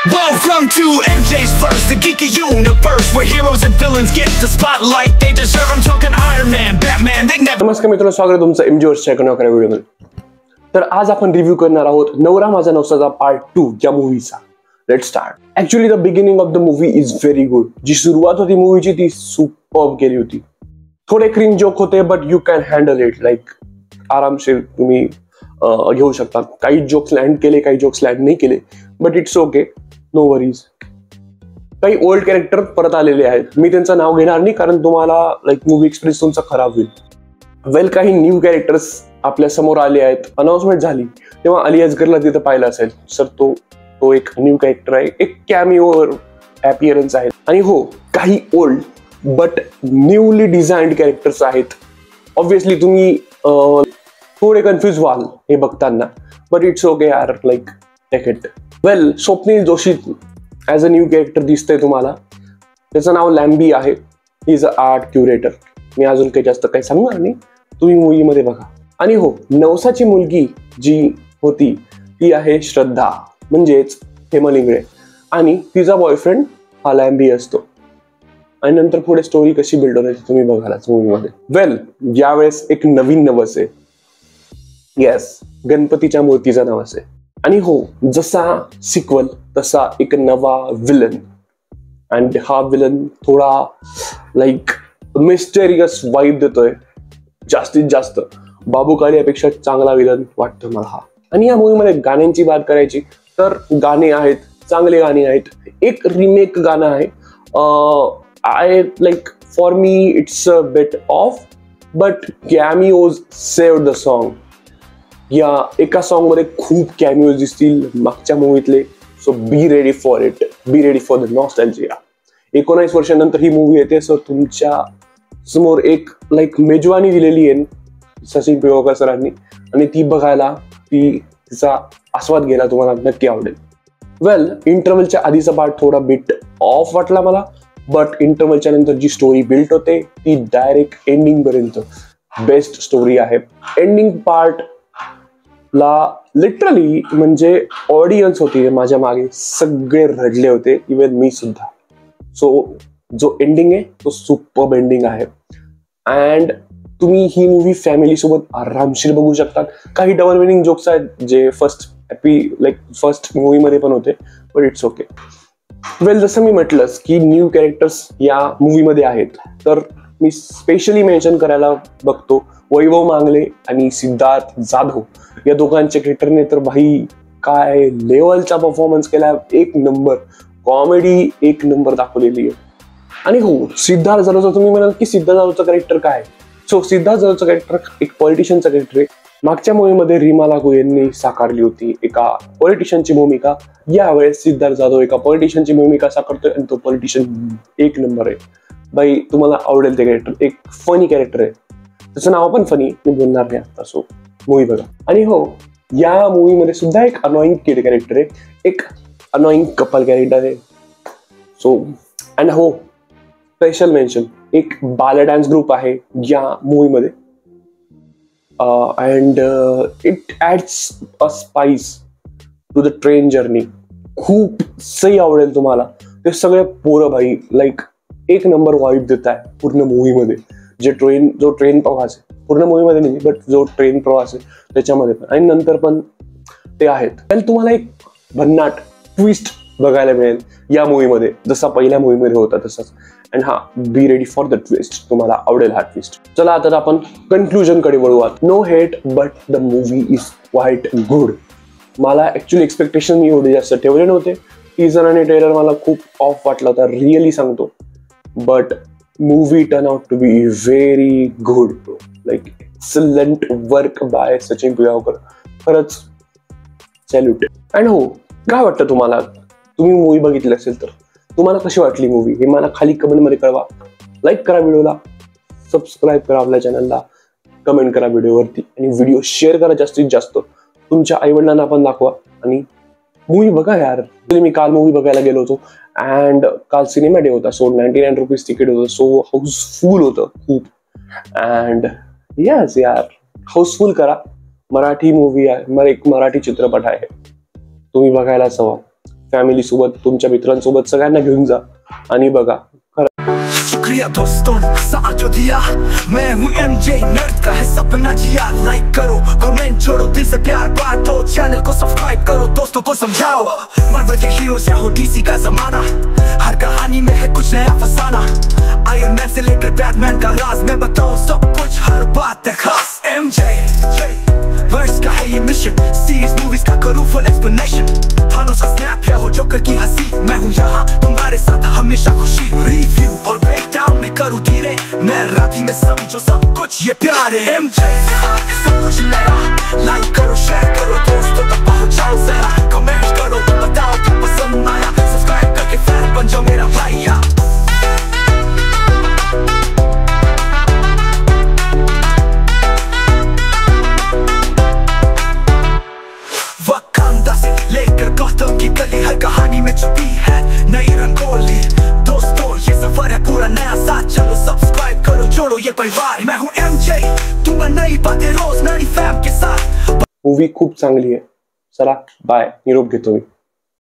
Welcome to MJ's Verse, the geeky universe, where heroes and villains get the spotlight they deserve. I'm talking Iron Man, Batman, they never. नमस्कार मित्रांनो, स्वागत आहे तुमचं MG वर्सच्या एका नव्या व्हिडिओमध्ये. तर आज आपण रिव्ह्यू करणार आहोत नवरा माझा नवसाचा पार्ट 2 या मूवीचा. Let's start. Actually the beginning of the movie is very good. जी सुरुवात होती मूवीची ती सुपर्ब केली होती. थोडे क्रिंज जोक होते but you can handle it. Like आरामशीर तुम्ही घेऊ शकता. काही जोक्स लँड केले, काही जोक्स लँड नाही केले, but it's okay, no worries. काही ओल्ड कॅरेक्टर परत आलेले आहेत. मी त्यांचं नाव घेणार नाही कारण तुम्हाला लाईक मूवी एक्सपिरियन्स तुमचा खराब होईल. वेल, काही न्यू कॅरेक्टर्स आपल्या समोर आले आहेत. अनाउन्समेंट झाली तेव्हा अली असगरला तिथं पाहिलं असेल. सर तो एक न्यू कॅरेक्टर आहे, एक कॅमिओ अपीअरन्स आहे. आणि हो, काही old but newly designed characters आहेत. ऑब्व्हियसली तुम्ही थोडे कन्फ्युज व्हाल हे बघताना, बट इट्स ओके यार, like take it. Well, Swapnil Joshi as a new character दिसतंय तुम्हाला. त्याचं नाव लॅम्बी आहे. He is a art curator. मी अजून काही जास्त काही सांगणार नाही, तुम्ही मूवीमध्ये बघा. आणि हो, नवसाची मुलगी जी होती ती आहे श्रद्धा, म्हणजेच हेमल इंगळे, आणि तिचा बॉयफ्रेंड हा लॅम्बी असतो. आणि नंतर पुढे स्टोरी कशी बिल्ड होण्याची तुम्ही बघालाच मूवीमध्ये. वेल, यावेळेस एक नवीन नवस आहे. येस, गणपतीच्या मूर्तीचा नवस आहे. आणि हो, जसा सिक्वल तसा एक नवा विलन. अँड हा विलन थोडा लाईक मिस्टेरियस वाईब देतोय. जास्तीत जास्त बाबू काळेपेक्षा चांगला विलन वाटतो मला हा. आणि या मूवीमध्ये गाण्यांची बात करायची तर गाणे आहेत, चांगले गाणे आहेत. एक रिमेक गाणं आहे. I like, for me it's a bit off, but cameos saved the song. या एका सॉन्ग मध्ये खूप कॅमिओज दिसतील मागच्या मूवीतले. So be ready for it, be ready for the nostalgia. 19 वर्षानंतर ही मूवी येते. सो तुमच्या समोर एक लाईक मेजवानी दिलेली आहे सचिन पिळगावकर सरांनी, आणि ती बघायला, तिचा आस्वाद घ्यायला तुम्हाला नक्की आवडेल. वेल, इंटरव्हलच्या आधीचा पार्ट थोडा बिट ऑफ वाटला मला, बट इंटरव्हलच्या नंतर जी स्टोरी बिल्ड होते ती डायरेक्ट एंडिंग पर्यंत बेस्ट स्टोरी आहे. एंडिंग पार्ट ला लिटरली म्हणजे ऑडियन्स होती माझ्या मागे, सगळे रडले होते, इवन मी सुद्धा. सो जो एंडिंग आहे तो सुपर्ब एंडिंग आहे. अँड तुम्ही ही मूवी फॅमिली सोबत आरामशीर बघू शकतात. काही डबल मिनिंग जोक्स आहेत जे फर्स्ट मूवी मध्ये पण होते, बट इट्स ओके. वेल, जसं मी म्हटलंच की न्यू कॅरेक्टर्स या मूवीमध्ये आहेत, तर मी स्पेशली मेन्शन करायला बघतो वैभव मांगले आणि सिद्धार्थ जाधव या दोघांच्या कॅरेक्टरने. तर भाई काय लेवलचा परफॉर्मन्स केला, एक नंबर कॉमेडी, एक नंबर दाखवलेली आहे. आणि हो, सिद्धार्थ जाधवचा तुम्ही म्हणाल की सिद्धार्थ जाधवचं कॅरेक्टर काय. सो सिद्धार्थ जाधवचं कॅरेक्टर एक पॉलिटिशियनचं कॅरेक्टर आहे. मागच्या मूवीमध्ये रीमा लागू यांनी साकारली होती एका पॉलिटिशियनची भूमिका. यावेळेस सिद्धार्थ जाधव एका पॉलिटिशियनची भूमिका साकारतोय, आणि तो पॉलिटिशियन एक नंबर आहे. बाई, तुम्हाला आवडेल ते कॅरेक्टर. एक फनी कॅरेक्टर आहे, त्याचं नाव पण फनी, मी बोलणार नाही आता. सो मूवी बघा. आणि हो, या मूवीमध्ये सुद्धा एक अनॉइंग किड कॅरेक्टर आहे, एक अनॉइंग कपल कॅरेक्टर आहे. सो अँड हो, स्पेशल मेन्शन, एक बाला डान्स ग्रुप आहे या मूवीमध्ये. And it adds a spice to the train journey. खूप सही आवडेल तुम्हाला. ते सगळे पोरं भाई लाईक एक नंबर वाईब देत आहे पूर्ण मूवीमध्ये. जो ट्रेन प्रवास आहे, पूर्ण मूवीमध्ये नाही बट जो ट्रेन प्रवास आहे त्याच्यामध्ये पण, आणि नंतर पण ते आहेत. तर तुम्हाला एक भन्नाट ट्विस्ट बघायला मिळेल या मूवीमध्ये, जसा पहिल्या मूवीमध्ये होता तसाच. अँड हा, बी रेडी फॉर द ट्विस्ट. तुम्हाला आवडेल हा ट्विस्ट. चला आता आपण कन्क्लुजन कडे वळूयात. No hate but the movie is quite good. मला ऍक्च्युअली एक्सपेक्टेशन मी एवढे जास्त ठेवले नव्हते. टीजर आणि ट्रेलर मला खूप ऑफ वाटला होता, रिअली सांगतो. But movie turned out to be very good, bro. Like excellent work by Sachin Pilgaonkar. खरंच सॅल्यूट. अँड हो, काय वाटतं तुम्हाला? तुम्ही मूवी बघितली असेल तर तुम्हाला कशी वाटली मूवी हे मला खाली कमेंटमध्ये कळवा. लाईक करा व्हिडिओला, सबस्क्राईब करा आपल्या चॅनलला, कमेंट करा व्हिडिओवरती, आणि व्हिडिओ शेअर करा जास्तीत जास्त. तुमच्या आईवडिलांना पण दाखवा. आणि मूवी बघा यार. मी काल मूवी बघायला गेलो होतो, अँड काल सिनेमा डे होता. सो 99 रुपीज तिकीट होतं. सो हाऊसफुल होतं खूप. अँड यस यार, हाऊसफुल करा. मराठी मूवी आहे, एक मराठी चित्रपट आहे, तुम्ही बघायलाच हवा. फॅमिली सोबत, तुमच्या मित्रांसोबत सगळ्यांना घेऊन जा आणि बघा. शुक्रिया दोस्तों साथ जो दिया, मैं हूँ MJ नर्ड का है सपना जिया. लाइक करो, कमेंट छोड़ो, दिल से प्यार बांटो, चैनल को सब्सक्राइब करो, दोस्तों को समझाओ. मार्वल के हीरोज या हो DC का जमाना, हर कहानी में है कुछ नया फसाना. आयरन मैन से लेकर बैटमैन का राज मैं बताऊं सब कुछ, हर बात है खास. MJ वर्स का है ये मिशन, सीरीज मूवीज का करूँ फुल एक्सप्लेनेशन. थानोस का स्नैप या हो जोकर की हंसी, मैं हूँ यहाँ तुम्हारे साथ हमेशा खुशी. रिव्यू और ब्रेकडाउन में करूँ धीरे, मैं राती में समझो सब कुछ ये प्यार है. MJ सब कुछ नया, लाइक करो, शेयर करो, दोस्तों तक पहुँचाओ जरा. कमेंट करो, बताओ क्या पसंद आया, सब्सक्राइब करके फैन बन जाओ मेरा भैया. वकांडा से लेकर गौतम की गली, हर कहानी में छुपी है नई रंगोली. दोस्तों ये सफर है पूरा नया, साथ चलो सब्सक्राइब करो, जोड़ो ये परिवार. मैं हूँ MJ, तुम्हें नई बातें रोज नई फैम के साथ. मूवी खूप चांगली आहे. चला बाय, निरोप घेतो मी.